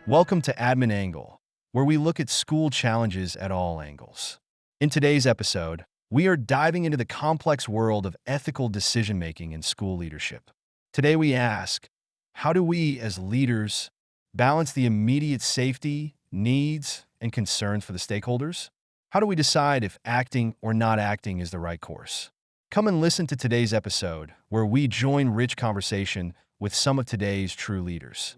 Welcome to Admin Angle, where we look at school challenges at all angles. In today's episode, we are diving into the complex world of ethical decision-making in school leadership. Today we ask, how do we as leaders balance the immediate safety, needs, and concerns for the stakeholders? How do we decide if acting or not acting is the right course? Come and listen to today's episode, where we join rich conversation with some of today's true leaders.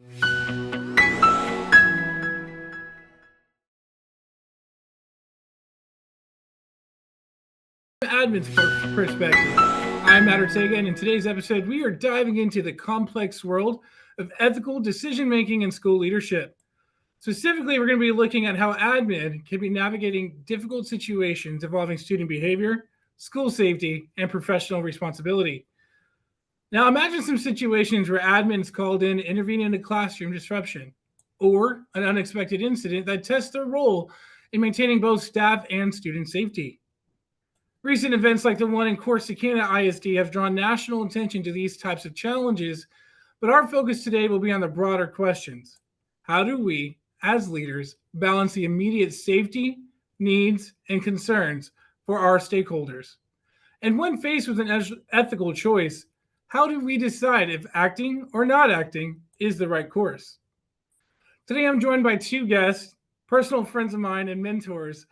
Admin's perspective. I'm Matt Ortega, and in today's episode, we are diving into the complex world of ethical decision making in school leadership. Specifically, we're going to be looking at how admin can be navigating difficult situations involving student behavior, school safety, and professional responsibility. Now, imagine some situations where admin is called in to intervene in a classroom disruption or an unexpected incident that tests their role in maintaining both staff and student safety. Recent events like the one in Corsicana ISD have drawn national attention to these types of challenges, but our focus today will be on the broader questions. How do we, as leaders, balance the immediate safety, needs, and concerns for our stakeholders? And when faced with an ethical choice, how do we decide if acting or not acting is the right course? Today, I'm joined by two guests, personal friends of mine and mentors,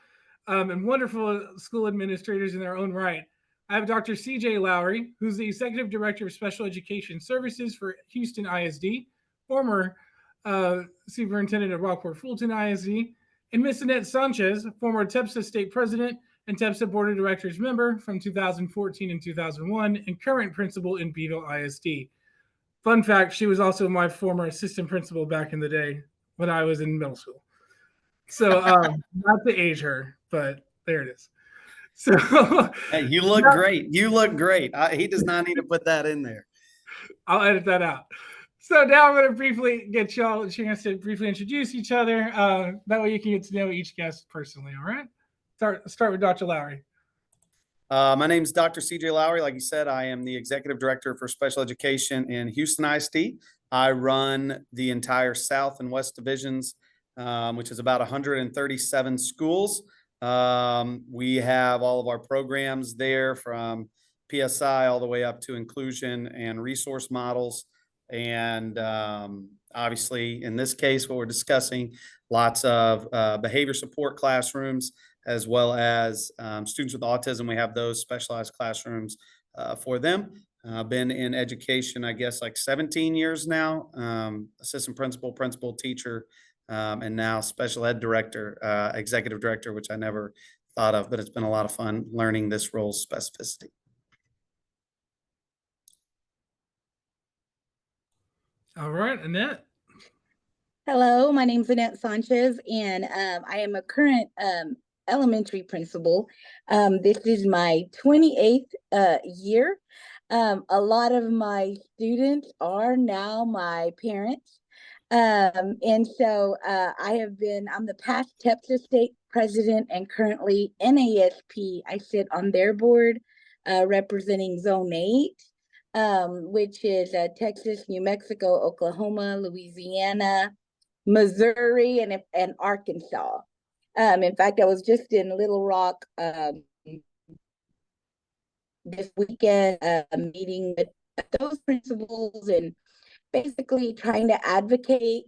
and wonderful school administrators in their own right. I have Dr. CJ Lowry, who's the Executive Director of Special Education Services for Houston ISD, former Superintendent of Rockport Fulton ISD, and Miss Annette Sanchez, former TEPSA State President and TEPSA Board of Directors member from 2014 and 2001, and current principal in Beeville ISD. Fun fact, she was also my former assistant principal back in the day when I was in middle school. So, not to age her, but there it is. So, Hey, you look great. You look great. He does not need to put that in there. I'll edit that out. So now I'm going to briefly get y'all a chance to briefly introduce each other. That way you can get to know each guest personally. All right. Start with Dr. Lowry. My name is Dr. CJ Lowry. Like you said, I am the Executive Director for Special Education in Houston ISD. I run the entire South and West divisions, which is about 137 schools. We have all of our programs there from PSI all the way up to inclusion and resource models. And obviously, in this case, what we're discussing, lots of behavior support classrooms, as well as students with autism. We have those specialized classrooms for them. Been in education, I guess, like 17 years now, assistant principal, principal, teacher, and now special ed director, executive director, which I never thought of, but it's been a lot of fun learning this role's specificity. All right, Annette. Hello, my name is Annette Sanchez, and I am a current elementary principal. This is my 28th year. A lot of my students are now my parents. And so I'm the past TEPSA state president and currently NASP. I sit on their board representing Zone 8, which is Texas, New Mexico, Oklahoma, Louisiana, Missouri, and Arkansas. In fact, I was just in Little Rock this weekend, meeting with those principals and basically trying to advocate.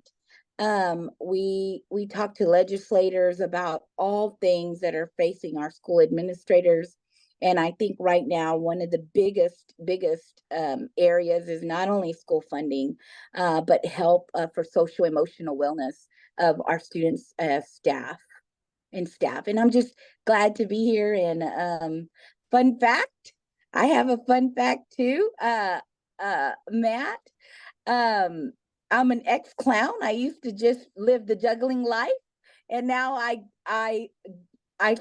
We talk to legislators about all things that are facing our school administrators. And I think right now, one of the biggest areas is not only school funding, but help for social emotional wellness of our students, staff. And I'm just glad to be here. And fun fact, I have a fun fact too, Matt. I'm an ex-clown. I used to just live the juggling life, and now I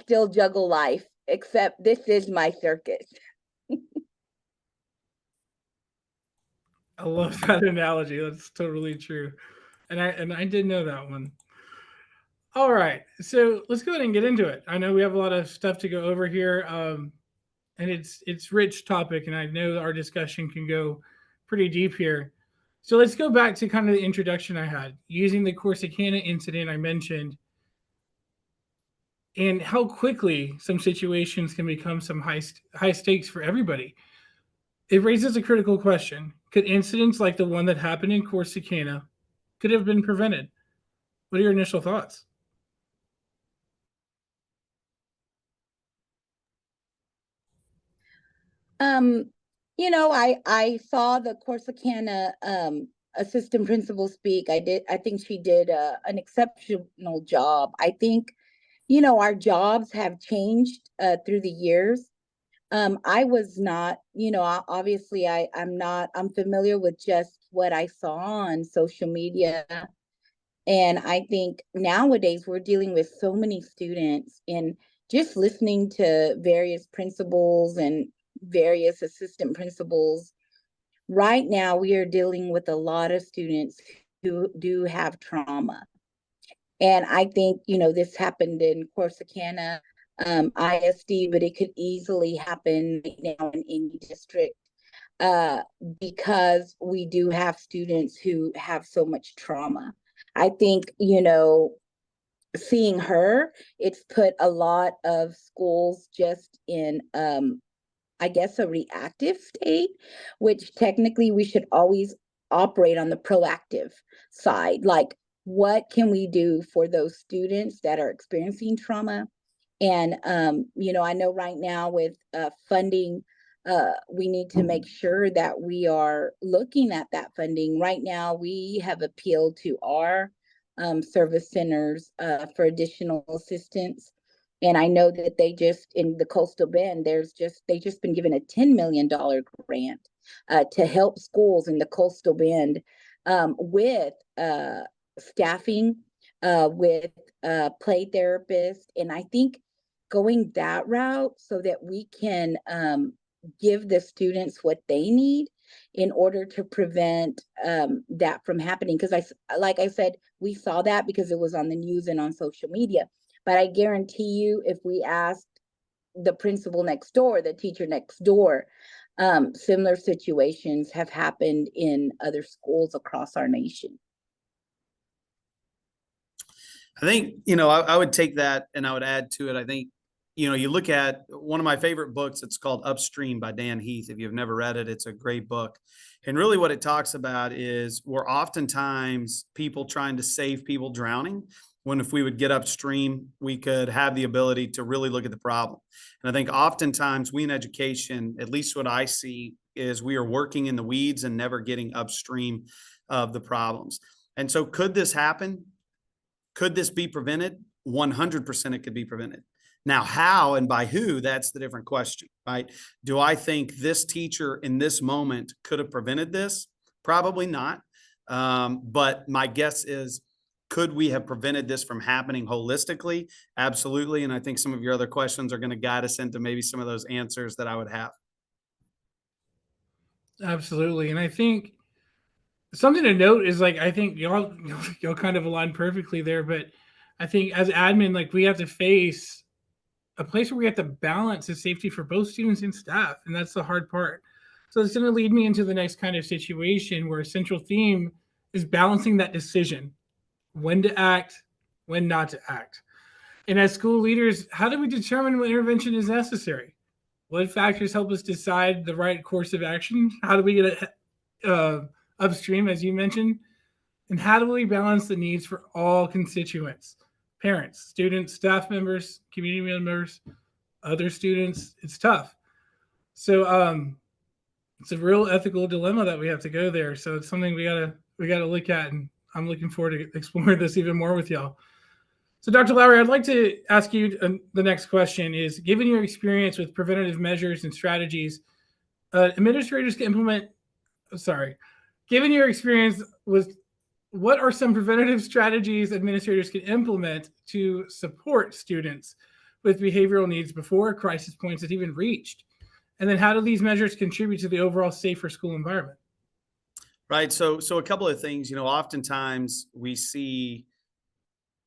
still juggle life, except this is my circus. I love that analogy. That's totally true. And I did know that one. All right. So let's go ahead and get into it. I know we have a lot of stuff to go over here. And it's rich topic, and I know our discussion can go pretty deep here. So let's go back to kind of the introduction I had using the Corsicana incident I mentioned and how quickly some situations can become some high stakes for everybody. It raises a critical question. Could incidents like the one that happened in Corsicana could have been prevented? What are your initial thoughts? Um, I saw the Corsicana assistant principal speak. I think she did an exceptional job. I think, our jobs have changed through the years. I was not, obviously I'm familiar with just what I saw on social media. And I think nowadays we're dealing with so many students, and just listening to various principals and various assistant principals. Right now, we are dealing with a lot of students who do have trauma. And I think, this happened in Corsicana ISD, but it could easily happen right now in any district uh, because we do have students who have so much trauma. I think, seeing her, it's put a lot of schools just in, I guess, a reactive state, which technically we should always operate on the proactive side. Like, what can we do for those students that are experiencing trauma? And, I know right now with funding, we need to make sure that we are looking at that funding. Right now, we have appealed to our service centers for additional assistance. And I know that they just in the coastal bend, they just been given a $10 million grant to help schools in the coastal bend with staffing, with play therapists. And I think going that route so that we can give the students what they need in order to prevent that from happening. Because like I said, we saw that because it was on the news and on social media. But I guarantee you, if we asked the principal next door, the teacher next door, similar situations have happened in other schools across our nation. I think, I would take that and I would add to it. I think, you look at one of my favorite books, it's called Upstream by Dan Heath. If you've never read it, it's a great book. And really what it talks about is we're oftentimes people trying to save people drowning, when if we would get upstream, we could have the ability to really look at the problem. And I think oftentimes we in education, at least what I see, is we are working in the weeds and never getting upstream of the problems. And so could this happen? Could this be prevented? 100% it could be prevented. Now, how and by who, that's the different question, right? Do I think this teacher in this moment could have prevented this? Probably not. But my guess is, could we have prevented this from happening holistically? Absolutely. And I think some of your other questions are going to guide us into maybe some of those answers that I would have. Absolutely. And I think something to note is like I think y'all kind of align perfectly there, but I think as admin, like we have to face a place where we have to balance the safety for both students and staff, and that's the hard part. So it's going to lead me into the next kind of situation where a central theme is balancing that decision, when to act, when not to act. And as school leaders, how do we determine when intervention is necessary? What factors help us decide the right course of action? How do we get upstream, as you mentioned? And how do we balance the needs for all constituents? Parents, students, staff members, community members, other students. It's tough. So it's a real ethical dilemma that we have to go there. So it's something we gotta look at, and I'm looking forward to exploring this even more with y'all. So, Dr. Lowry, I'd like to ask you the next question is, given your experience with preventative measures and strategies, administrators can implement, sorry, given your experience with what are some preventative strategies administrators can implement to support students with behavioral needs before crisis points is even reached? And then how do these measures contribute to the overall safer school environment? Right. So a couple of things, oftentimes we see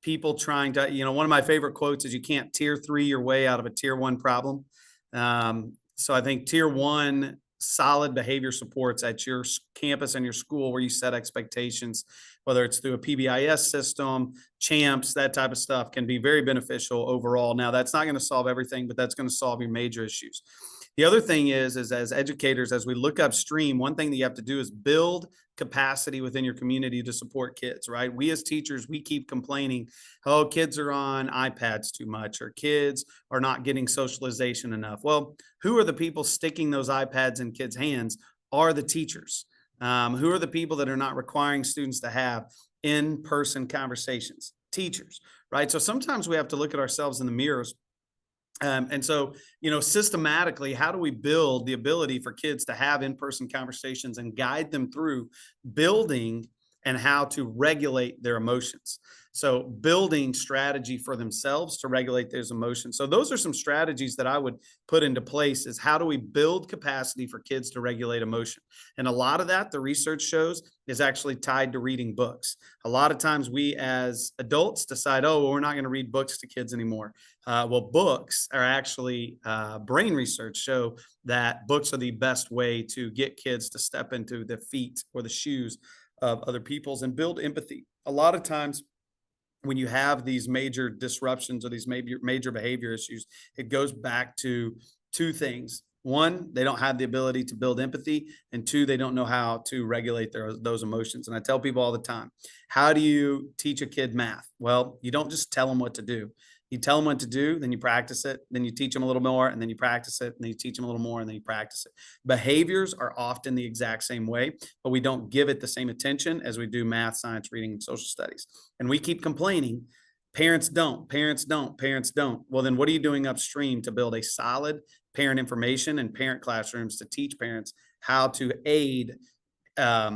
people trying to, one of my favorite quotes is you can't tier 3 your way out of a tier 1 problem. So I think tier 1 solid behavior supports at your campus and your school where you set expectations, whether it's through a PBIS system, champs, that type of stuff can be very beneficial overall. Now, that's not going to solve everything, but that's going to solve your major issues. The other thing is as educators, as we look upstream, one thing that you have to do is build capacity within your community to support kids, right? We as teachers, we keep complaining, oh, kids are on iPads too much, or kids are not getting socialization enough. Well, who are the people sticking those iPads in kids' hands? Are the teachers. Who are the people that are not requiring students to have in-person conversations? Teachers, right? So sometimes we have to look at ourselves in the mirrors. And so, systematically, how do we build the ability for kids to have in-person conversations and guide them through building and how to regulate their emotions? So building strategy for themselves to regulate those emotions. So those are some strategies that I would put into place is how do we build capacity for kids to regulate emotion? And a lot of that, the research shows, is actually tied to reading books. A lot of times we as adults decide, oh, well, we're not going to read books to kids anymore. Well, books are actually, brain research show that books are the best way to get kids to step into the feet or the shoes of other people's and build empathy. A lot of times when you have these major disruptions or these major behavior issues, it goes back to two things. One, they don't have the ability to build empathy, and two, they don't know how to regulate those emotions. And I tell people all the time, how do you teach a kid math? Well, you don't just tell them what to do. You tell them what to do, then you practice it, then you teach them a little more, and then you practice it, and then you teach them a little more, and then you practice it. Behaviors are often the exact same way, but we don't give it the same attention as we do math, science, reading, and social studies. And we keep complaining, parents don't, parents don't, parents don't. Well, then what are you doing upstream to build a solid parent information and parent classrooms to teach parents how to aid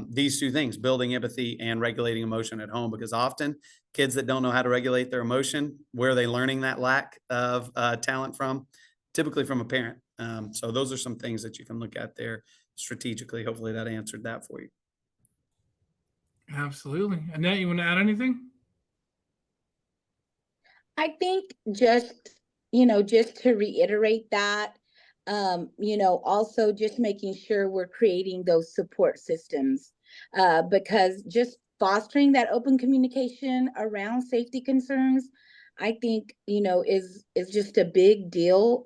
these two things, building empathy and regulating emotion at home? Because often kids that don't know how to regulate their emotion, where are they learning that lack of talent from? Typically from a parent. So those are some things that you can look at there strategically. Hopefully that answered that for you. Absolutely. Annette, you want to add anything? I think just to reiterate that, also just making sure we're creating those support systems, because just fostering that open communication around safety concerns, I think, is just a big deal.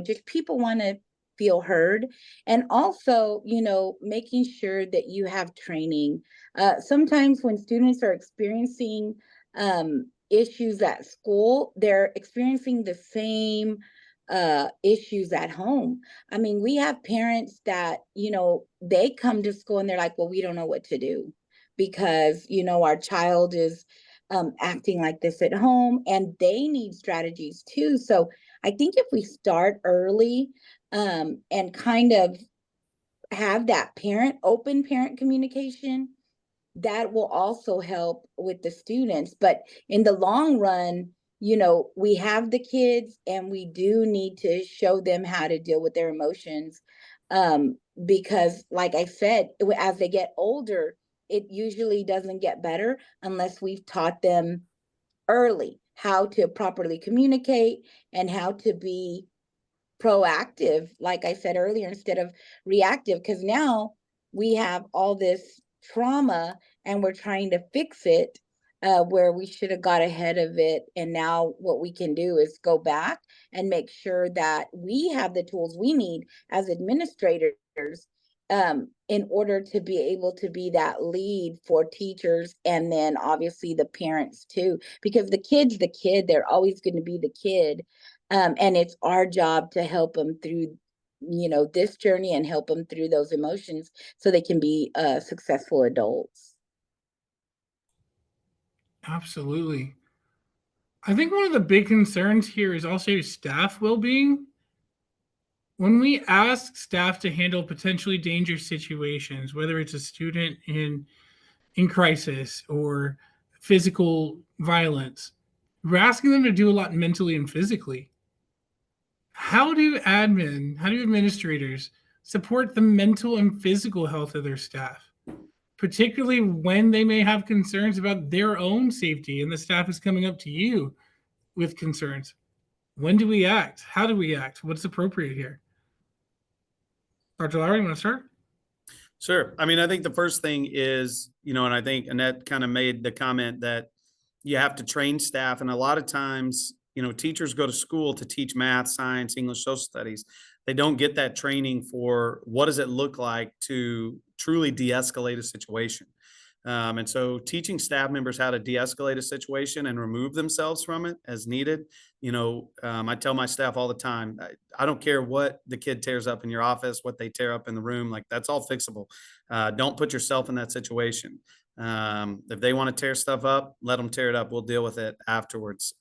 Just people want to feel heard, and also, making sure that you have training. Sometimes when students are experiencing issues at school, they're experiencing the same issues at home. I mean, we have parents that, they come to school and they're like, well, we don't know what to do because, our child is acting like this at home, and they need strategies too. So I think if we start early and kind of have that open parent communication, that will also help with the students. But in the long run, we have the kids and we do need to show them how to deal with their emotions. Because like I said, as they get older, it usually doesn't get better unless we've taught them early how to properly communicate and how to be proactive, like I said earlier, instead of reactive. Because now we have all this trauma and we're trying to fix it, where we should have got ahead of it. And now what we can do is go back and make sure that we have the tools we need as administrators, in order to be able to be that lead for teachers, and then obviously the parents too, because the kid's the kid, they're always going to be the kid. And it's our job to help them through, this journey and help them through those emotions so they can be successful adults. Absolutely. I think one of the big concerns here is also staff well-being. When we ask staff to handle potentially dangerous situations, whether it's a student in crisis or physical violence, we're asking them to do a lot mentally and physically. How do administrators support the mental and physical health of their staff, particularly when they may have concerns about their own safety and the staff is coming up to you with concerns? When do we act? How do we act? What's appropriate here? Dr. Lowry, you want to start? Sure. I mean, I think the first thing is, and I think Annette kind of made the comment that you have to train staff. And a lot of times, teachers go to school to teach math, science, English, social studies. They don't get that training for what does it look like to truly de-escalate a situation. And so teaching staff members how to de-escalate a situation and remove themselves from it as needed. I tell my staff all the time, I don't care what the kid tears up in your office, what they tear up in the room, like that's all fixable. Don't put yourself in that situation. If they want to tear stuff up, let them tear it up. We'll deal with it afterwards.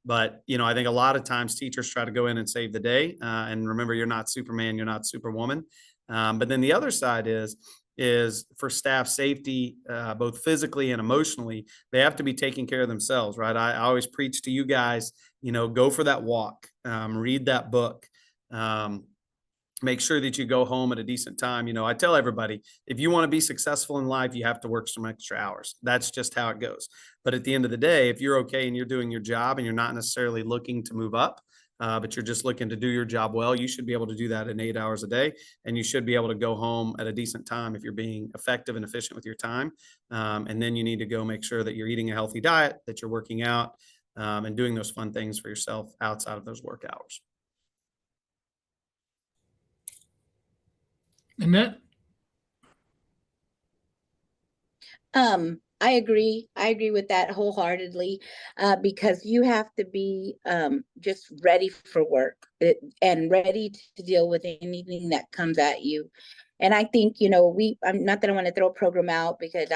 But I think a lot of times teachers try to go in and save the day. And remember, you're not Superman, you're not Superwoman. But then the other side is for staff safety, both physically and emotionally, they have to be taking care of themselves, right? I always preach to you guys, go for that walk, read that book, make sure that you go home at a decent time. I tell everybody, if you want to be successful in life, you have to work some extra hours. That's just how it goes. But at the end of the day, if you're okay and you're doing your job and you're not necessarily looking to move up, but you're just looking to do your job well, you should be able to do that in 8 hours a day. And you should be able to go home at a decent time if you're being effective and efficient with your time. And then you need to go make sure that you're eating a healthy diet, that you're working out, and doing those fun things for yourself outside of those work hours. Annette? I agree. I agree with that wholeheartedly, because you have to be just ready for work and ready to deal with anything that comes at you. And I think, I'm not that I want to throw a program out because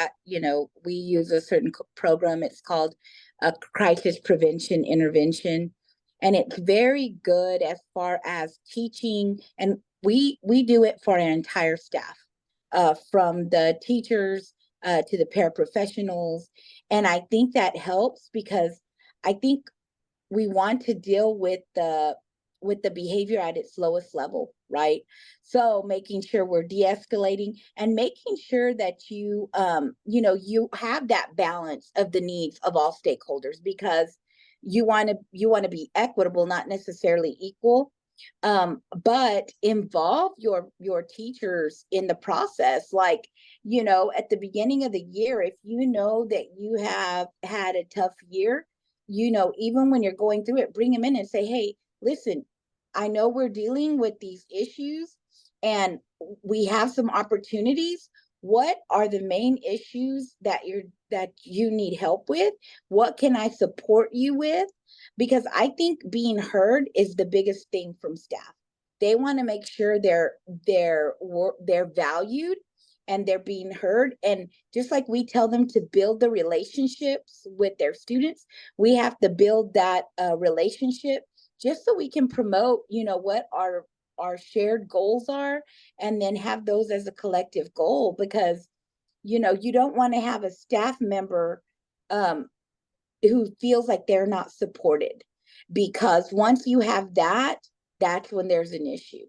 we use a certain program. It's called a crisis prevention intervention. And it's very good as far as teaching. And we do it for our entire staff, from the teachers to the paraprofessionals. And I think that helps because I think we want to deal with the behavior at its lowest level, right? So making sure we're de-escalating and making sure that you have that balance of the needs of all stakeholders, because you want to be equitable, not necessarily equal. But involve your teachers in the process. Like, at the beginning of the year, if you know that you have had a tough year, even when you're going through it, bring them in and say, hey, listen, I know we're dealing with these issues and we have some opportunities. What are the main issues that you need help with? What can I support you with? Because I think being heard is the biggest thing from staff. They want to make sure they're valued and they're being heard. And just like we tell them to build the relationships with their students, we have to build that relationship just so we can promote, what our shared goals are, and then have those as a collective goal. Because, you don't want to have a staff member who feels like they're not supported, because once you have that, that's when there's an issue.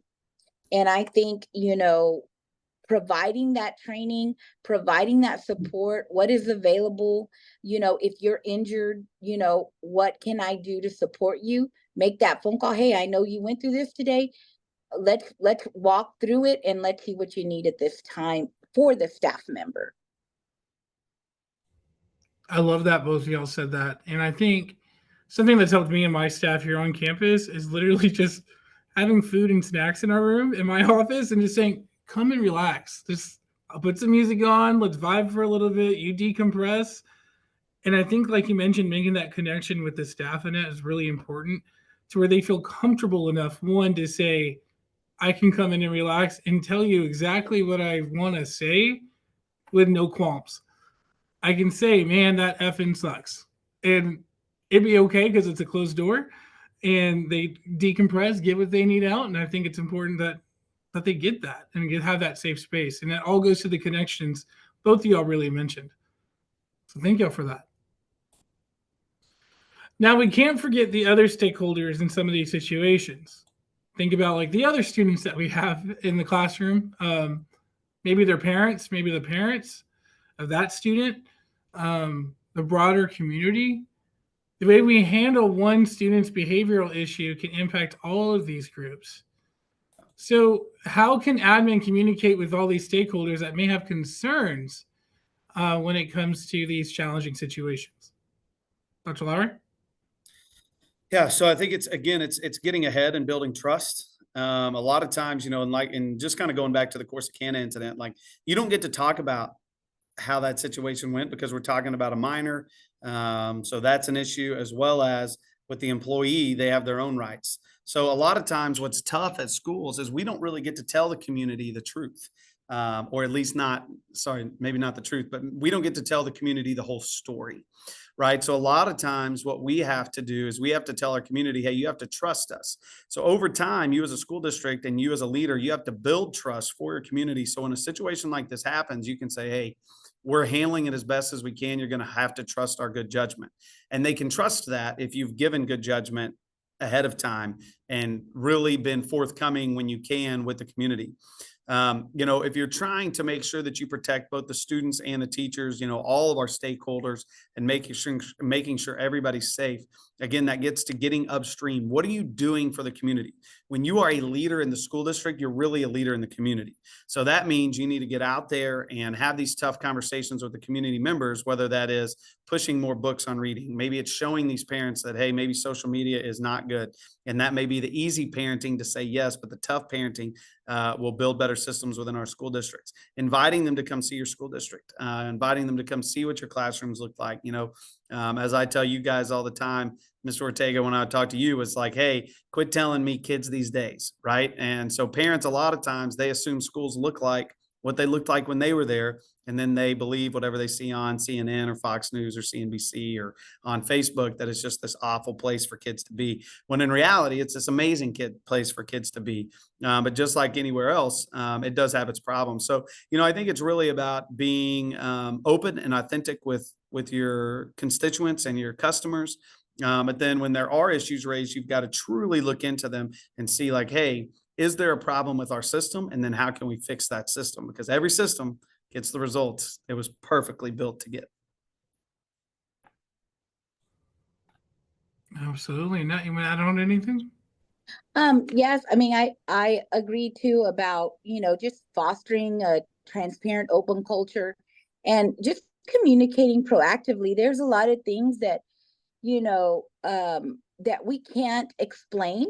And I think, providing that training, providing that support, what is available, if you're injured, what can I do to support you? Make that phone call. Hey, I know you went through this today. Let's walk through it and let's see what you need at this time for the staff member. I love that both of y'all said that. And I think something that's helped me and my staff here on campus is literally just having food and snacks in our room in my office and just saying, come and relax. Just I'll put some music on. Let's vibe for a little bit. You decompress. And I think, like you mentioned, making that connection with the staff in it is really important, to where they feel comfortable enough, one, to say, I can come in and relax and tell you exactly what I want to say with no qualms. I can say, man, that effing sucks. And it'd be okay because it's a closed door and they decompress, get what they need out. And I think it's important that they get that and have that safe space. And that all goes to the connections both of y'all really mentioned. So thank y'all for that. Now, we can't forget the other stakeholders in some of these situations. Think about like the other students that we have in the classroom. Maybe their parents, maybe the parents of that student, the broader community. The way we handle one student's behavioral issue can impact all of these groups. So, how can admin communicate with all these stakeholders that may have concerns when it comes to these challenging situations? Dr. Lowry? Yeah, so I think it's getting ahead and building trust. A lot of times, and just kind of going back to the Corsicana incident, like you don't get to talk about how that situation went because we're talking about a minor. So that's an issue, as well as with the employee, they have their own rights. So a lot of times, what's tough at schools is we don't really get to tell the community the truth, or at least not. Sorry, maybe not the truth, but we don't get to tell the community the whole story. Right. So a lot of times what we have to do is we have to tell our community, hey, you have to trust us. So over time, you as a school district and you as a leader, you have to build trust for your community. So when a situation like this happens, you can say, hey, we're handling it as best as we can. You're going to have to trust our good judgment. And they can trust that if you've given good judgment ahead of time and really been forthcoming when you can with the community. If you're trying to make sure that you protect both the students and the teachers, all of our stakeholders, and making sure everybody's safe, again, that gets to getting upstream. What are you doing for the community? When you are a leader in the school district, you're really a leader in the community. So that means you need to get out there and have these tough conversations with the community members, whether that is pushing more books on reading. Maybe it's showing these parents that, hey, maybe social media is not good. And that may be the easy parenting to say yes, but the tough parenting will build better systems within our school districts. Inviting them to come see your school district, inviting them to come see what your classrooms look like. As I tell you guys all the time, Mr. Ortega, when I talk to you, it's like, hey, quit telling me kids these days, right? And so parents, a lot of times, they assume schools look like what they looked like when they were there. And then they believe whatever they see on CNN or Fox News or CNBC or on Facebook, that it's just this awful place for kids to be. When in reality, it's this amazing place for kids to be. But just like anywhere else, it does have its problems. So, I think it's really about being open and authentic with your constituents and your customers. But then when there are issues raised, you've got to truly look into them and see like, hey, is there a problem with our system? And then how can we fix that system? Because every system gets the results it was perfectly built to get. Absolutely. Not you want to add on anything? Yes, I mean, I agree too about, just fostering a transparent, open culture and just communicating proactively. There's a lot of things that, that we can't explain.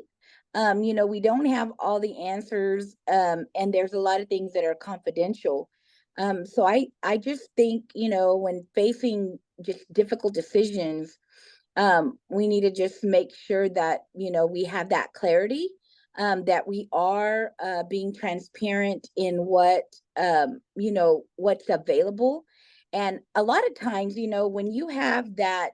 We don't have all the answers, and there's a lot of things that are confidential. So I just think, when facing just difficult decisions, we need to just make sure that we have that clarity, that we are being transparent in what's available. And a lot of times, when you have that,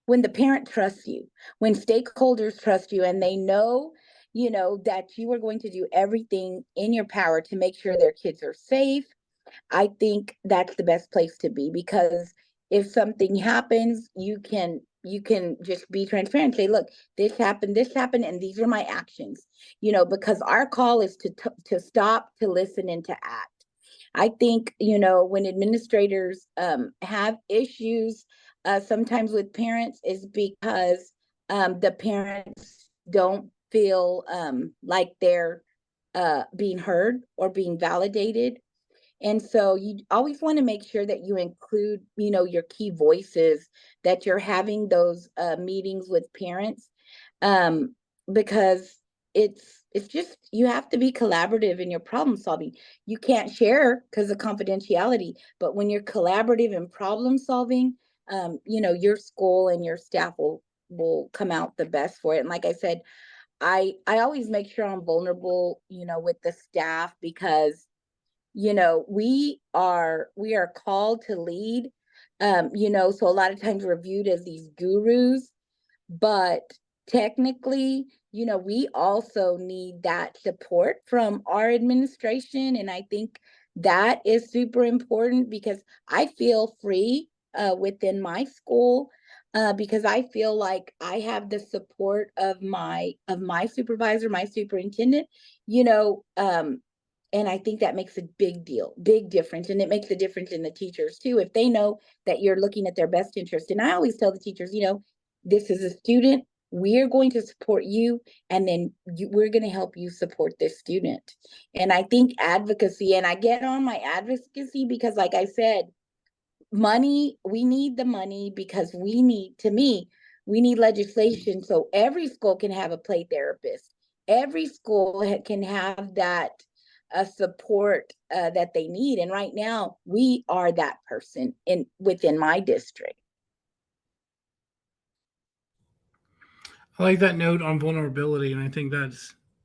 when the parent trusts you, when stakeholders trust you, and they know that you are going to do everything in your power to make sure their kids are safe, I think that's the best place to be, because if something happens, you can just be transparent. Say, look, this happened, and these are my actions. Because our call is to stop, to listen, and to act. I think when administrators have issues sometimes with parents, is because the parents don't feel like they're being heard or being validated. And so you always want to make sure that you include, your key voices, that you're having those meetings with parents, um, because it's just, you have to be collaborative in your problem solving. You can't share because of confidentiality, but when you're collaborative in problem solving, your school and your staff will come out the best for it. And like I said, I always make sure I'm vulnerable, with the staff, because we are called to lead, so a lot of times we're viewed as these gurus, but technically, we also need that support from our administration. And I think that is super important, because I feel free within my school, because I feel like I have the support of my supervisor, my superintendent, you know, um, and I think that makes a big difference. And it makes a difference in the teachers too, if they know that you're looking at their best interest. And I always tell the teachers, this is a student, we're going to support you, and then we're going to help you support this student. And I think advocacy, and I get on my advocacy because, like I said, money, we need the money because we need legislation so every school can have a play therapist. Every school can have that support that they need. And right now, we are that person within my district. I like that note on vulnerability, and I think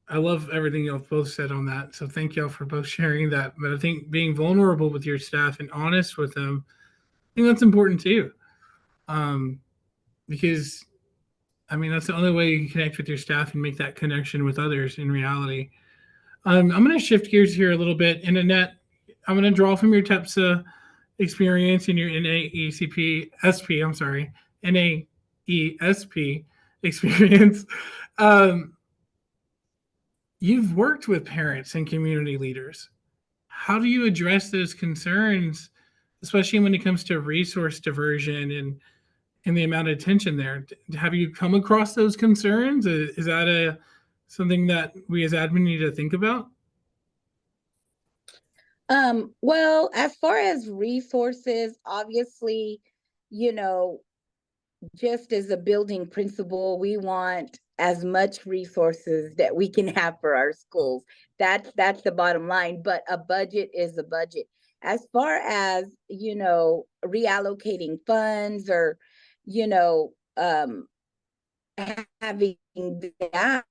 I love everything y'all both said on that. So thank y'all for both sharing that. But I think being vulnerable with your staff and honest with them, I think that's important too. Um, because I mean, that's the only way you can connect with your staff and make that connection with others in reality. I'm going to shift gears here a little bit. And Annette, I'm going to draw from your TEPSA experience in your NAECP SP, I'm sorry, NAESP experience. Um, you've worked with parents and community leaders. How do you address those concerns, especially when it comes to resource diversion and the amount of attention there? Have you come across those concerns? Is that something that we as admin need to think about? Well, as far as resources, obviously, you know, just as a building principal, we want as much resources that we can have for our schools. That's the bottom line. But a budget is a budget. As far as, reallocating funds or, you know, having that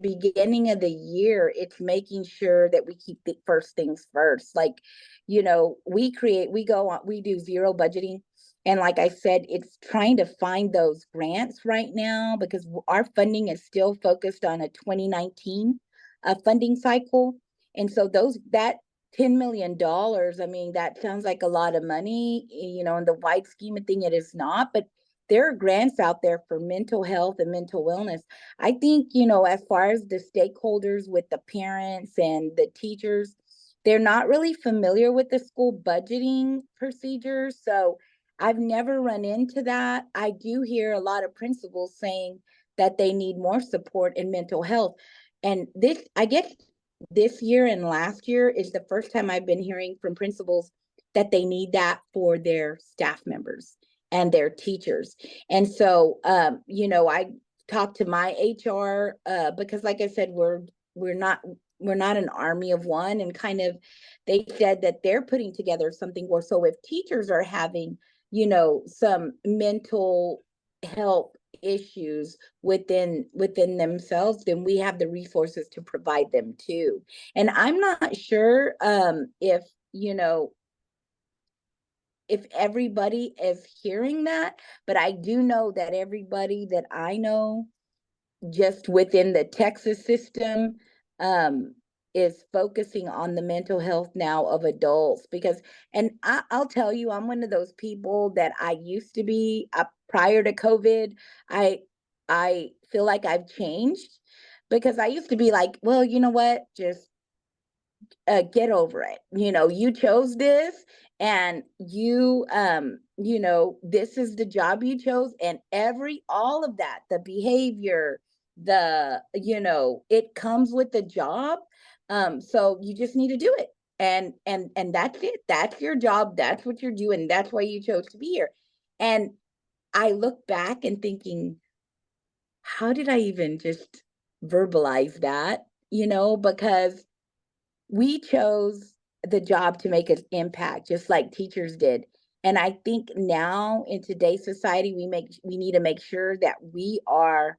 beginning of the year, it's making sure that we keep the first things first. Like, we do zero budgeting. And like I said, it's trying to find those grants right now because our funding is still focused on a 2019 funding cycle. And so that $10 million, I mean, that sounds like a lot of money, in the wide scheme of thing, it is not, but there are grants out there for mental health and mental wellness. I think, as far as the stakeholders with the parents and the teachers, they're not really familiar with the school budgeting procedures. So I've never run into that. I do hear a lot of principals saying that they need more support in mental health. And I guess this year and last year is the first time I've been hearing from principals that they need that for their staff members and their teachers. And so, I talked to my HR because, like I said, we're not an army of one, and kind of they said that they're putting together something where, so if teachers are having, some mental health issues within themselves, then we have the resources to provide them too. And I'm not sure if if everybody is hearing that, but I do know that everybody that I know just within the Texas system um, is focusing on the mental health now of adults. Because, and I'll tell you, I'm one of those people that I used to be prior to COVID. I feel like I've changed because I used to be like, well, you know what, just get over it. You chose this, and this is the job you chose, and all of that, the behavior, it comes with the job. So you just need to do it. And that's it. That's your job. That's what you're doing. That's why you chose to be here. And I look back and thinking, how did I even just verbalize that? Because we chose the job to make an impact, just like teachers did. And I think now in today's society, we need to make sure that we are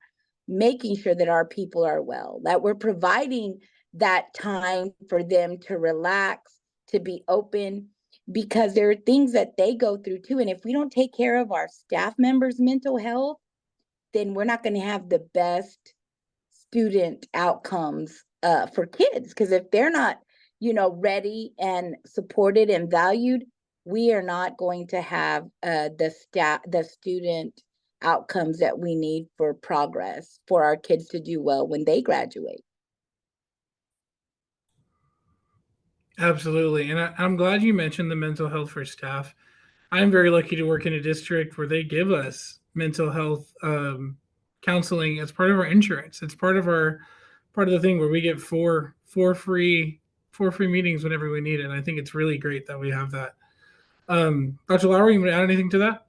making sure that our people are well, that we're providing that time for them to relax, to be open, because there are things that they go through too. And if we don't take care of our staff members' mental health, then we're not going to have the best student outcomes for kids. Because if they're not, ready and supported and valued, we are not going to have the student outcomes that we need for progress for our kids to do well when they graduate. Absolutely. And I'm glad you mentioned the mental health for staff. I'm very lucky to work in a district where they give us mental health counseling as part of our insurance. It's part of the thing where we get four free meetings whenever we need it. And I think it's really great that we have that. Dr. Lowry, you want to add anything to that?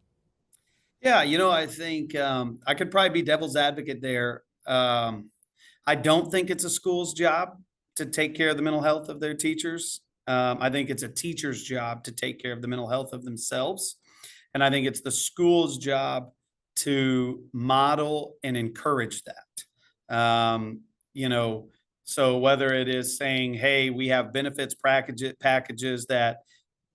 Yeah, I think I could probably be devil's advocate there. I don't think it's a school's job to take care of the mental health of their teachers. I think it's a teacher's job to take care of the mental health of themselves. And I think it's the school's job to model and encourage that. So whether it is saying, hey, we have benefits packages that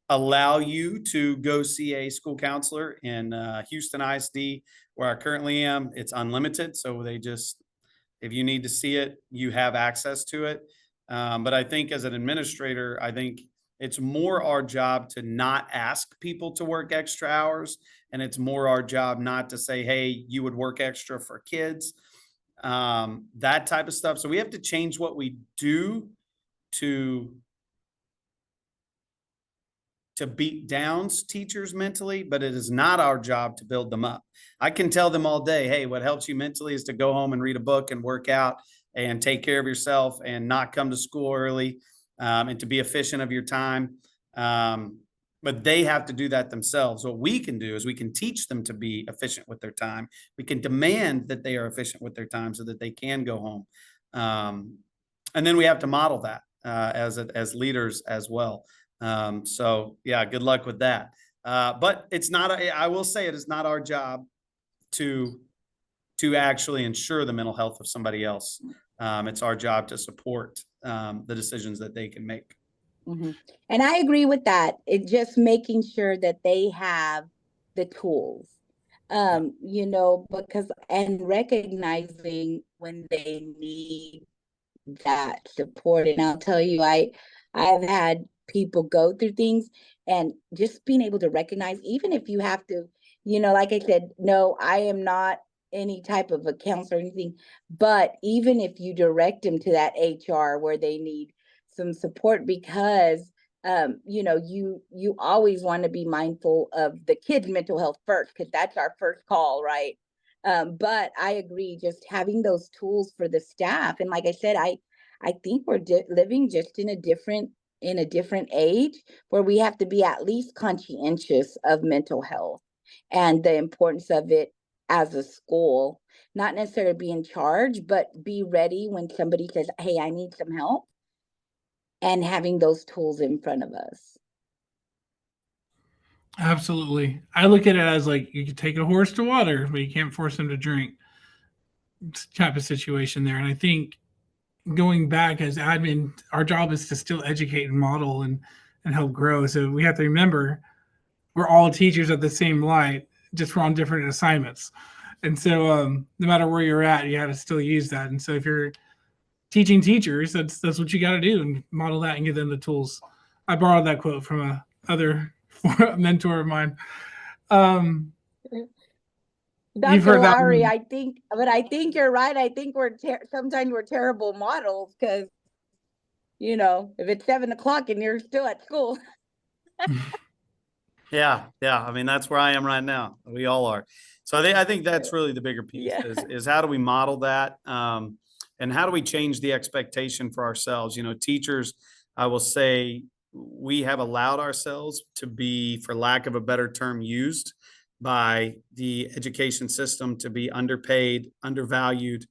allow you to go see a school counselor in Houston ISD, where I currently am, it's unlimited. So if you need to see it, you have access to it. But I think as an administrator, I think it's more our job to not ask people to work extra hours. And it's more our job not to say, hey, you would work extra for kids, that type of stuff. So we have to change what we do to beat down teachers mentally, but it is not our job to build them up. I can tell them all day, hey, what helps you mentally is to go home and read a book and work out and take care of yourself and not come to school early, and to be efficient of your time. But they have to do that themselves. What we can do is we can teach them to be efficient with their time. We can demand that they are efficient with their time so that they can go home. And then we have to model that as leaders as well. So yeah, good luck with that. But I will say it is not our job to actually ensure the mental health of somebody else. It's our job to support the decisions that they can make. Mm-hmm. And I agree with that. It's just making sure that they have the tools, and recognizing when they need that support. And I'll tell you, I've had people go through things, and just being able to recognize, even if you have to, like I said, no, I am not any type of a counselor or anything, but even if you direct them to that HR where they need some support, because you always want to be mindful of the kids' mental health first, because that's our first call, right? But I agree, just having those tools for the staff. And like I said, I think we're living just in a different age where we have to be at least conscientious of mental health and the importance of it as a school, not necessarily be in charge, but be ready when somebody says, hey, I need some help, and having those tools in front of us. Absolutely. I look at it as like you can take a horse to water, but you can't force him to drink. It's type of situation there. And I think going back as admin, our job is to still educate and model and help grow. So we have to remember we're all teachers at the same light, just we're on different assignments. And so no matter where you're at, you have to still use that. And so if you're teaching teachers, that's what you got to do, and model that and give them the tools. I borrowed that quote from a other mentor of mine. Dr. Lowry, I think you're right. I think sometimes we're terrible models, because if it's 7:00 and you're still at school. Yeah. I mean, that's where I am right now. We all are. So I think that's really the bigger piece. Yeah. is how do we model that, and how do we change the expectation for ourselves? Teachers, I will say, we have allowed ourselves to be, for lack of a better term, used by the education system to be underpaid, undervalued,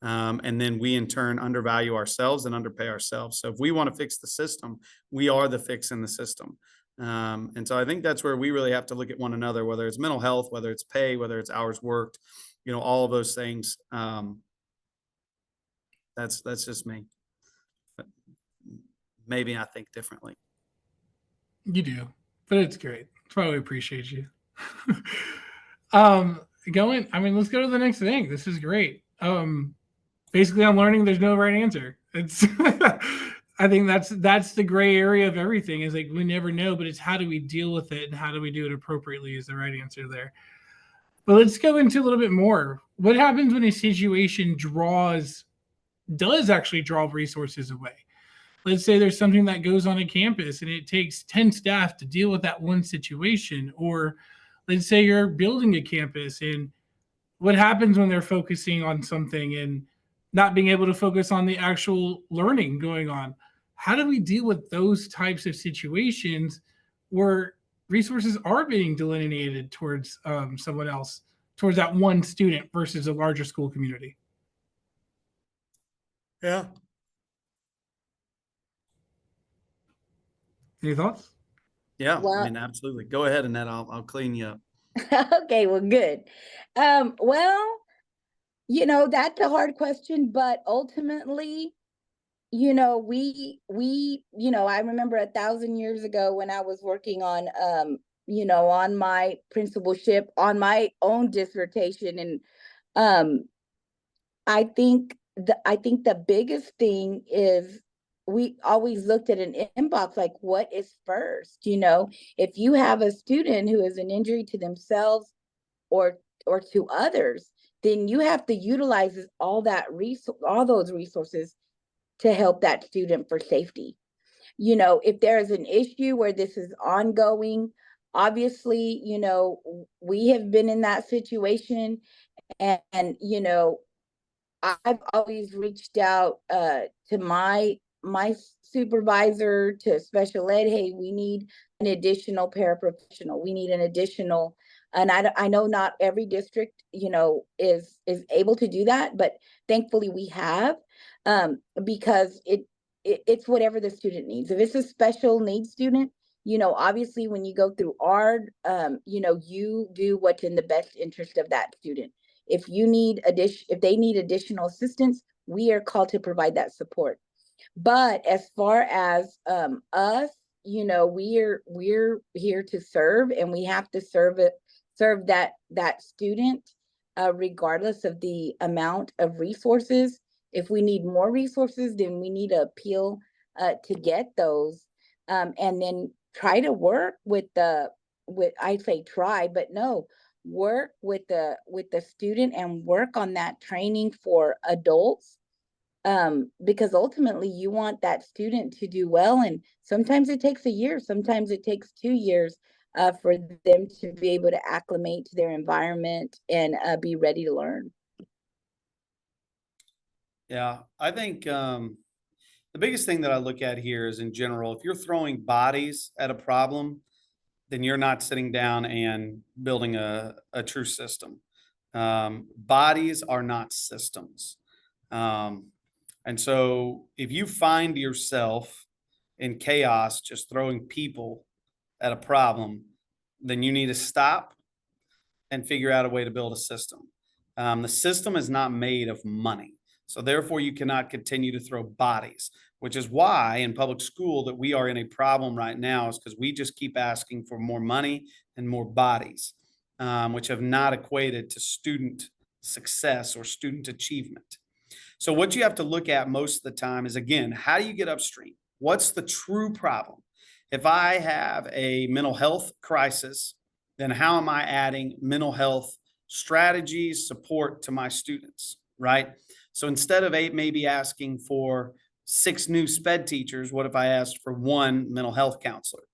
and then we in turn undervalue ourselves and underpay ourselves. So if we want to fix the system, we are the fix in the system. And so I think that's where we really have to look at one another, whether it's mental health, whether it's pay, whether it's hours worked, all of those things. That's just me. But maybe I think differently. You do, but it's great. That's why we appreciate you. Let's go to the next thing. This is great. Basically, I'm learning there's no right answer. It's I think that's the gray area of everything, is like we never know, but it's how do we deal with it and how do we do it appropriately is the right answer there. But let's go into a little bit more. What happens when a situation does actually draw resources away? Let's say there's something that goes on a campus and it takes 10 staff to deal with that one situation. Or let's say you're building a campus and what happens when they're focusing on something and not being able to focus on the actual learning going on? How do we deal with those types of situations where resources are being delineated towards someone else, towards that one student versus a larger school community? Yeah. Any thoughts? Yeah. I Well, mean, absolutely. Go ahead, Annette. I'll clean you up. okay, well, good. Well, that's a hard question, but ultimately, I remember 1,000 years ago when I was working on, on my principalship, on my own dissertation, and um, I think the biggest thing is we always looked at an inbox like, what is first? If you have a student who is an injury to themselves or to others, then you have to utilize all those resources to help that student for safety. If there is an issue where this is ongoing, obviously, we have been in that situation, and I've always reached out to my supervisor, to special ed. Hey, we need an additional paraprofessional. We need an additional, and I know not every district, is able to do that, but thankfully we have, because it's whatever the student needs. If it's a special needs student, obviously when you go through ARD, you do what's in the best interest of that student. If they need additional assistance, we are called to provide that support. But as far as us, we're here to serve, and we have to serve that student, regardless of the amount of resources. If we need more resources, then we need to appeal to get those, and then try to work with I say try, but no, work with the student and work on that training for adults, because ultimately you want that student to do well, and sometimes it takes a year, sometimes it takes 2 years for them to be able to acclimate to their environment and be ready to learn. Yeah. I think the biggest thing that I look at here is in general, if you're throwing bodies at a problem, then you're not sitting down and building a true system. Bodies are not systems. Um, and so if you find yourself in chaos, just throwing people at a problem, then you need to stop and figure out a way to build a system. The system is not made of money. So therefore you cannot continue to throw bodies, which is why in public school that we are in a problem right now, is because we just keep asking for more money and more bodies, which have not equated to student success or student achievement. So what you have to look at most of the time is, again, how do you get upstream? What's the true problem? If I have a mental health crisis, then how am I adding mental health strategies, support to my students, right? So instead of maybe asking for 6 new SPED teachers, what if I asked for 1 mental health counselor?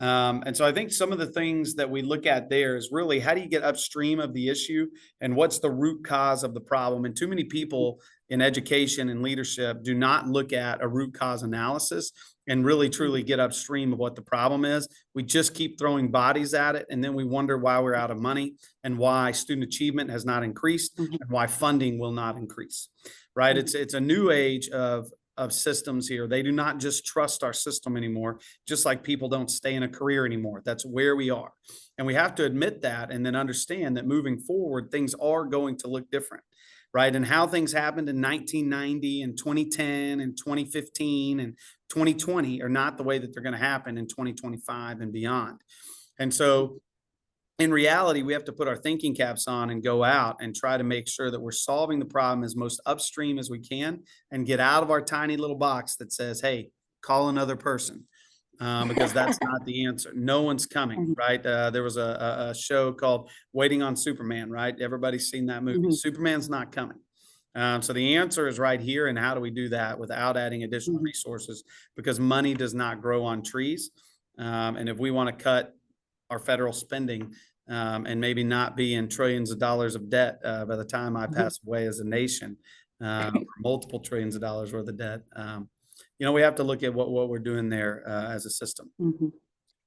And so I think some of the things that we look at there is really, how do you get upstream of the issue and what's the root cause of the problem? And too many people in education and leadership do not look at a root cause analysis and really truly get upstream of what the problem is. We just keep throwing bodies at it, and then we wonder why we're out of money and why student achievement has not increased and why funding will not increase, right? It's a new age of systems here. They do not just trust our system anymore, just like people don't stay in a career anymore. That's where we are. And we have to admit that, and then understand that moving forward, things are going to look different, right? And how things happened in 1990 and 2010 and 2015 and 2020 are not the way that they're going to happen in 2025 and beyond. And so in reality, we have to put our thinking caps on and go out and try to make sure that we're solving the problem as most upstream as we can, and get out of our tiny little box that says, hey, call another person, because that's not the answer. No one's coming, right? There was a show called Waiting on Superman, right? Everybody's seen that movie. Superman's not coming. So the answer is right here. And how do we do that without adding additional resources? Because money does not grow on trees. And if we want to cut our federal spending, and maybe not be in trillions of dollars of debt by the time I pass away as a nation, multiple trillions of dollars worth of debt. We have to look at what we're doing there as a system.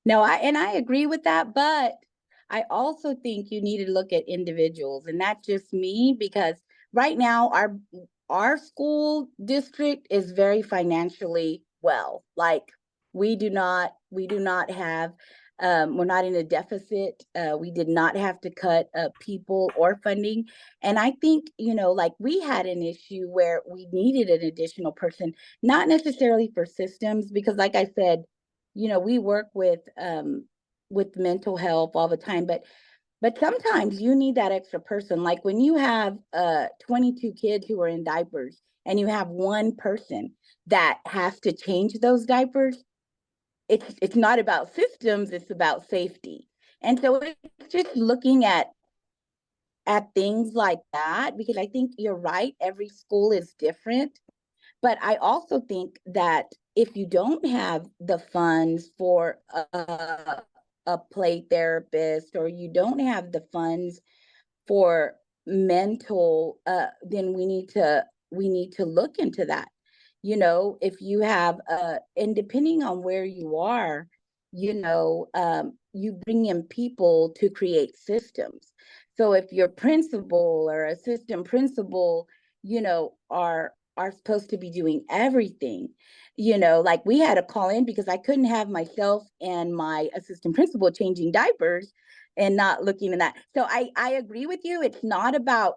No, I agree with that, but I also think you need to look at individuals, and that's just me, because right now our school district is very financially well. Like we do not have we're not in a deficit. We did not have to cut people or funding. And I think, like we had an issue where we needed an additional person, not necessarily for systems, because like I said, we work with mental health all the time, but sometimes you need that extra person. Like when you have 22 kids who are in diapers and you have one person that has to change those diapers, it's not about systems, it's about safety. And so it's just looking at things like that, because I think you're right, every school is different. But I also think that if you don't have the funds for a play therapist, or you don't have the funds for mental, then we need to look into that. If you have and depending on where you are, you bring in people to create systems. So if your principal or assistant principal, are supposed to be doing everything, like we had to call in because I couldn't have myself and my assistant principal changing diapers and not looking at that. So I agree with you. It's not about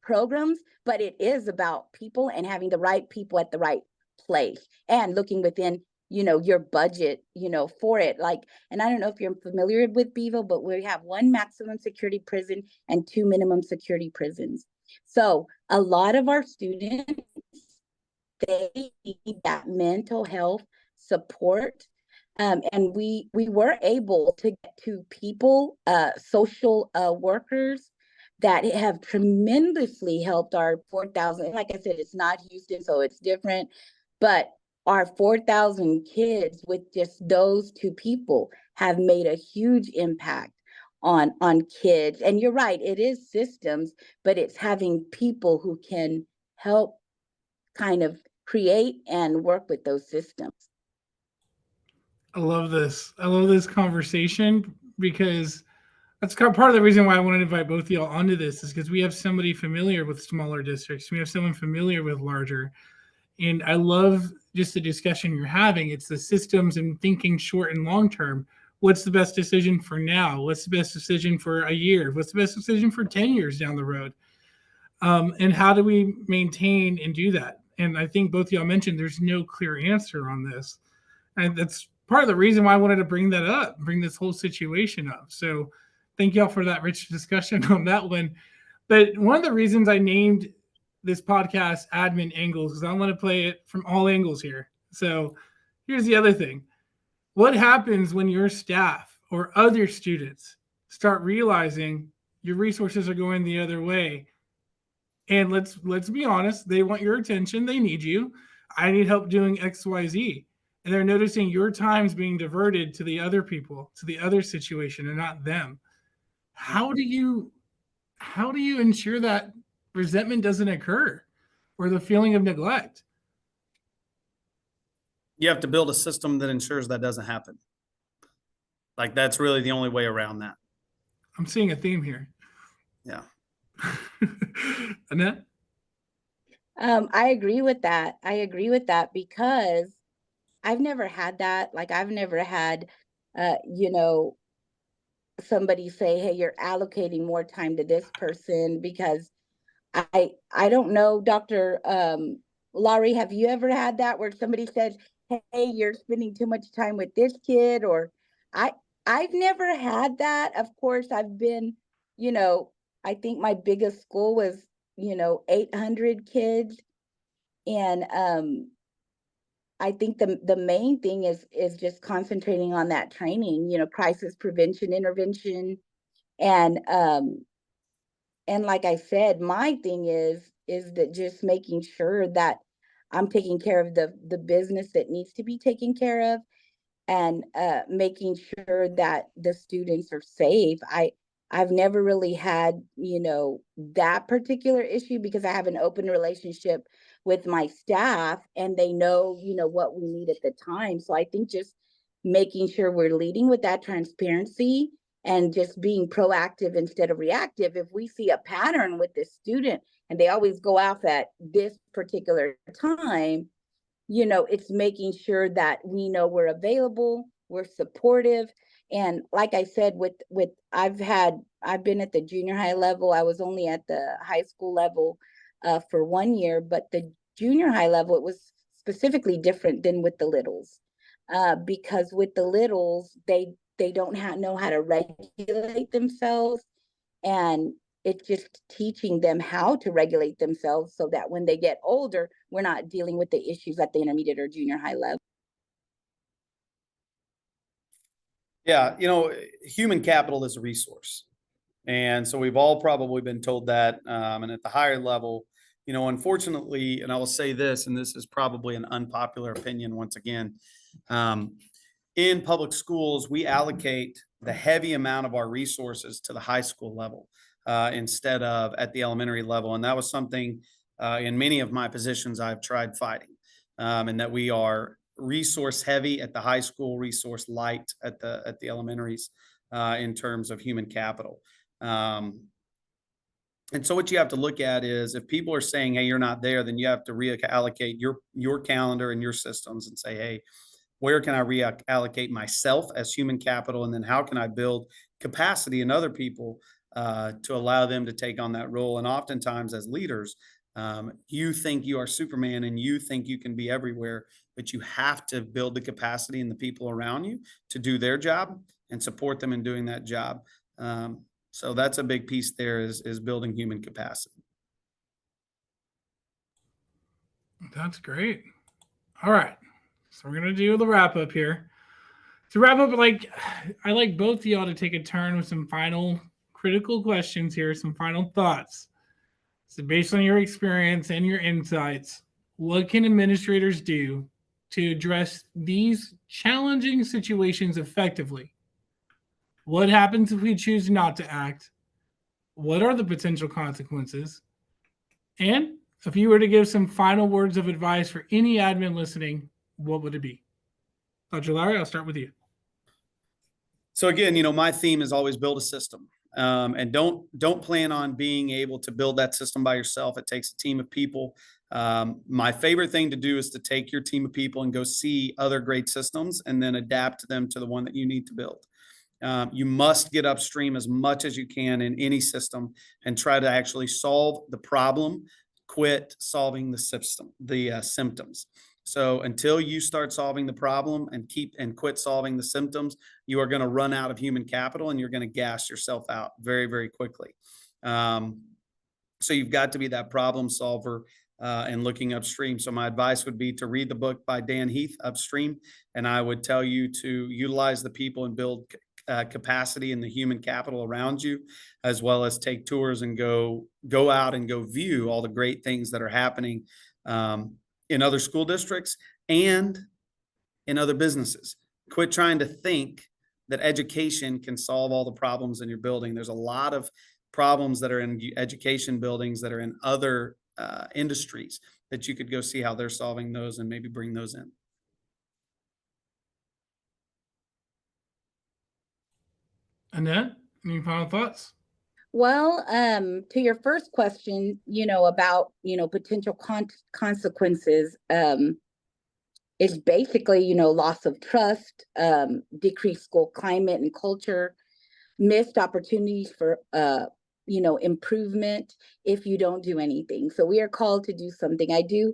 programs, but it is about people and having the right people at the right place and looking within, your budget, for it. Like, and I don't know if you're familiar with Bevo, but we have one maximum security prison and two minimum security prisons. So a lot of our students, they need that mental health support. And we were able to get to people, social workers that have tremendously helped our 4,000. Like I said, it's not Houston, so it's different. But our 4,000 kids, with just those two people, have made a huge impact on kids. And you're right, it is systems, but it's having people who can help kind of create and work with those systems. I love this. I love this conversation because that's part of the reason why I wanted to invite both of y'all onto this, is because we have somebody familiar with smaller districts. We have someone familiar with larger. And I love just the discussion you're having. It's the systems and thinking short and long term. What's the best decision for now? What's the best decision for a year? What's the best decision for 10 years down the road? And how do we maintain and do that? And I think both of y'all mentioned there's no clear answer on this. And that's part of the reason why I wanted to bring that up, bring this whole situation up. So thank y'all for that rich discussion on that one. But one of the reasons I named this podcast Admin Angles is I want to play it from all angles here. So here's the other thing. What happens when your staff or other students start realizing your resources are going the other way? And let's be honest, they want your attention, they need you. I need help doing XYZ. And they're noticing your time's being diverted to the other people, to the other situation, and not them. How do you ensure that resentment doesn't occur, or the feeling of neglect? You have to build a system that ensures that doesn't happen. Like, that's really the only way around that. I'm seeing a theme here. Yeah. Annette? I agree with that. I agree with that because I've never had that. Like I've never had, uh, you know, somebody say, "Hey, you're allocating more time to this person," because I don't know, Dr. Laurie, have you ever had that where somebody says, "Hey, you're spending too much time with this kid," or I I've never had that. Of course, I've been, you know, I think my biggest school was, 800 kids, and I think the main thing is just concentrating on that training, crisis prevention, intervention, and like I said, my thing is that just making sure that I'm taking care of the business that needs to be taken care of, and making sure that the students are safe. I've never really had, that particular issue because I have an open relationship with my staff and they know, what we need at the time. So I think just making sure we're leading with that transparency and just being proactive instead of reactive. If we see a pattern with this student and they always go off at this particular time, it's making sure that we know we're available, we're supportive. And like I said, with I've been at the junior high level. I was only at the high school level for 1 year, but the junior high level, it was specifically different than with the littles. Because with the littles, they don't know how to regulate themselves, and it's just teaching them how to regulate themselves so that when they get older, we're not dealing with the issues at the intermediate or junior high level. Yeah, human capital is a resource. And so we've all probably been told that. And at the higher level, unfortunately, and I will say this, and this is probably an unpopular opinion once again, in public schools, we allocate the heavy amount of our resources to the high school level instead of at the elementary level. And that was something in many of my positions I've tried fighting, and that we are resource heavy at the high school, resource light at the elementaries in terms of human capital. And so what you have to look at is if people are saying, hey, you're not there, then you have to reallocate your calendar and your systems and say, hey, where can I reallocate myself as human capital? And then how can I build capacity in other people to allow them to take on that role? And oftentimes as leaders, you think you are Superman and you think you can be everywhere, but you have to build the capacity in the people around you to do their job and support them in doing that job. So that's a big piece there is building human capacity. That's great. All right. So we're going to do the wrap up here. To wrap up, I like both of y'all to take a turn with some final critical questions here, some final thoughts. So based on your experience and your insights, what can administrators do to address these challenging situations effectively? What happens if we choose not to act? What are the potential consequences? And if you were to give some final words of advice for any admin listening, what would it be? Dr. Lowry, I'll start with you. So again, my theme is always build a system, and don't plan on being able to build that system by yourself. It takes a team of people. My favorite thing to do is to take your team of people and go see other great systems and then adapt them to the one that you need to build. You must get upstream as much as you can in any system and try to actually solve the problem. Quit solving the symptoms. So until you start solving the problem and quit solving the symptoms, you are going to run out of human capital and you're going to gas yourself out very, very quickly. So you've got to be that problem solver and looking upstream. So my advice would be to read the book by Dan Heath, Upstream, and I would tell you to utilize the people and build capacity in the human capital around you, as well as take tours and go out and go view all the great things that are happening in other school districts and in other businesses. Quit trying to think that education can solve all the problems in your building. There's a lot of problems that are in education buildings that are in other industries that you could go see how they're solving those and maybe bring those in. Annette, any final thoughts? Well, to your first question, about, potential consequences, it's basically, loss of trust, decreased school climate and culture, missed opportunities for, improvement if you don't do anything. So we are called to do something. I do,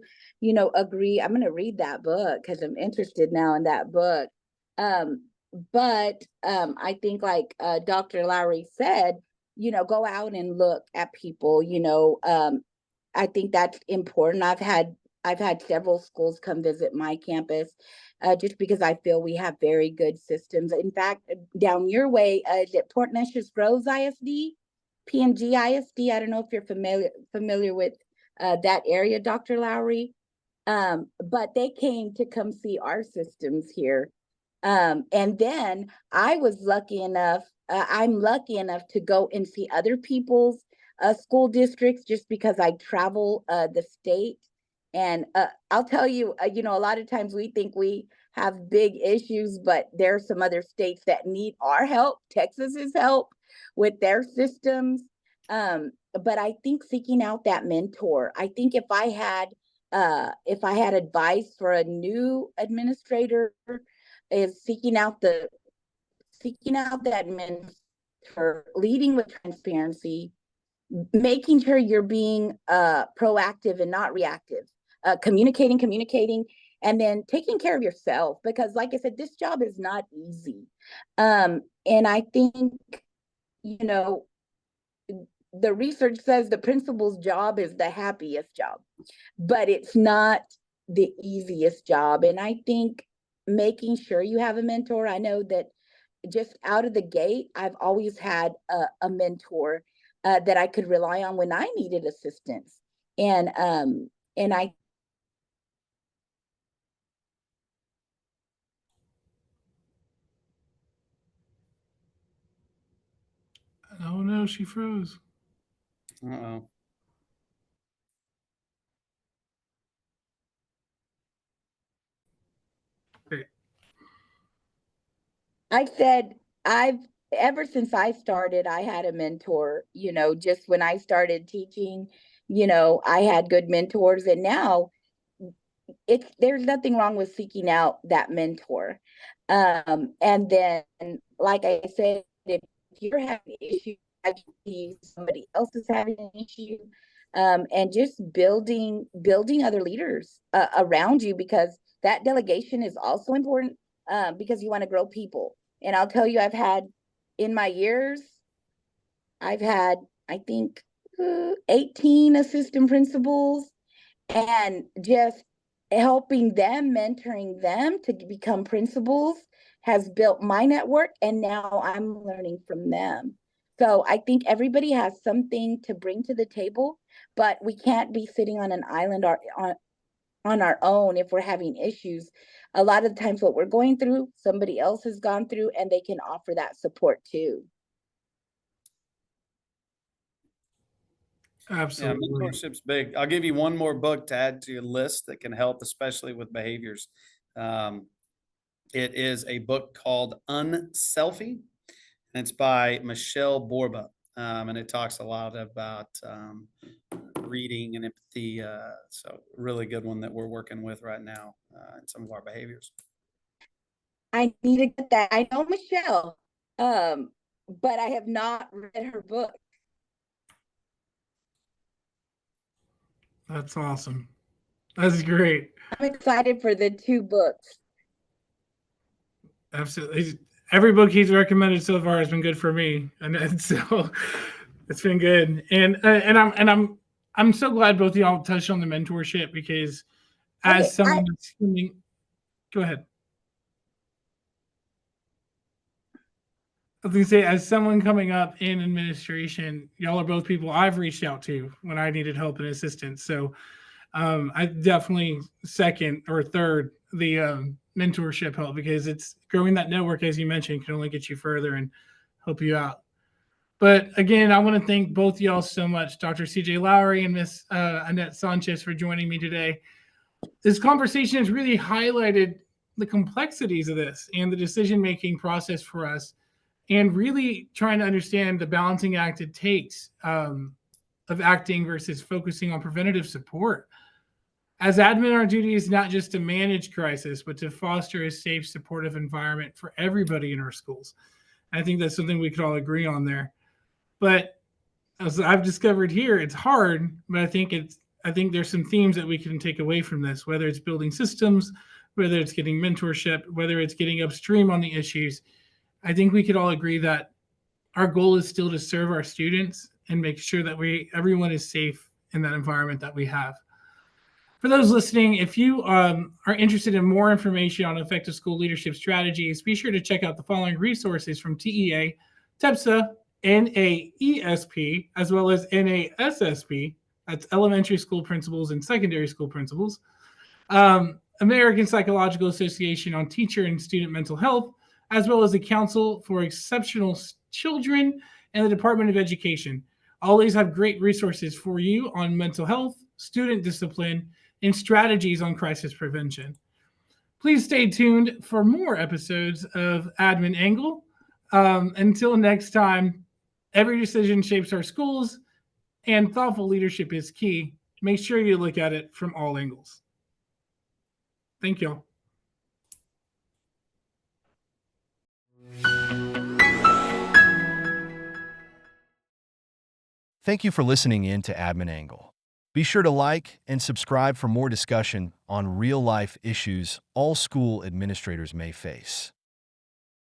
agree. I'm going to read that book because I'm interested now in that book. But I think like Dr. Lowry said, go out and look at people, I think that's important. I've had several schools come visit my campus just because I feel we have very good systems. In fact, down your way, is it Port Neches Groves ISD, PNG ISD? I don't know if you're familiar with that area, Dr. Lowry. But they came to come see our systems here. And then I'm lucky enough to go and see other people's school districts just because I travel the state. And I'll tell you, a lot of times we think we have big issues, but there are some other states that need our help. Texas's help with their systems. But I think seeking out that mentor, I think if I had advice for a new administrator, is seeking out that mentor, leading with transparency, making sure you're being proactive and not reactive, communicating, and then taking care of yourself, because like I said, this job is not easy. And I think, you know, the research says the principal's job is the happiest job, but it's not the easiest job. And I think making sure you have a mentor, I know that just out of the gate, I've always had a mentor that I could rely on when I needed assistance. And I Oh no, she froze. Uh-oh. Great. I said I've ever since I started, I had a mentor, just when I started teaching, I had good mentors. And now there's nothing wrong with seeking out that mentor. And then, like I said, if you're having issues, somebody else is having an issue, and just building other leaders around you, because that delegation is also important, because you want to grow people. And I'll tell you, in my years, I've had, I think, 18 assistant principals, and just helping them, mentoring them to become principals has built my network. And now I'm learning from them. So I think everybody has something to bring to the table, but we can't be sitting on an island or on our own if we're having issues. A lot of the times what we're going through, somebody else has gone through, and they can offer that support too. Yeah, Absolutely. mentorship's big. I'll give you one more book to add to your list that can help, especially with behaviors. Um, it is a book called Unselfie, and it's by Michelle Borba. And it talks a lot about reading and empathy. So, really good one that we're working with right now in some of our behaviors. I need to get that. I know Michelle, but I have not read her book. That's awesome. That's great. I'm excited for the 2 books. Absolutely. Every book he's recommended so far has been good for me, and so it's been good. And I'm so glad both of y'all touched on the mentorship, because as Okay, someone that's coming, go ahead. I was gonna say, as someone coming up in administration, y'all are both people I've reached out to when I needed help and assistance. So I definitely second or third the mentorship help, because it's growing that network, as you mentioned, can only get you further and help you out. But again, I want to thank both of y'all so much, Dr. CJ Lowry and Miss Annette Sanchez, for joining me today. This conversation has really highlighted the complexities of this and the decision-making process for us, and really trying to understand the balancing act it takes of acting versus focusing on preventative support. As admin, our duty is not just to manage crisis, but to foster a safe, supportive environment for everybody in our schools. I think that's something we could all agree on there. But as I've discovered here, it's hard, but I think there's some themes that we can take away from this, whether it's building systems, whether it's getting mentorship, whether it's getting upstream on the issues. I think we could all agree that our goal is still to serve our students and make sure that everyone is safe in that environment that we have. For those listening, if you are interested in more information on effective school leadership strategies, be sure to check out the following resources from TEA, TEPSA, NAESP, as well as NASSP. That's elementary school principals and secondary school principals. American Psychological Association on Teacher and Student Mental Health, as well as the Council for Exceptional Children and the Department of Education. All these have great resources for you on mental health, student discipline, and strategies on crisis prevention. Please stay tuned for more episodes of Admin Angle. Until next time, every decision shapes our schools, and thoughtful leadership is key. Make sure you look at it from all angles. Thank you. Thank you for listening in to Admin Angle. Be sure to like and subscribe for more discussion on real-life issues all school administrators may face.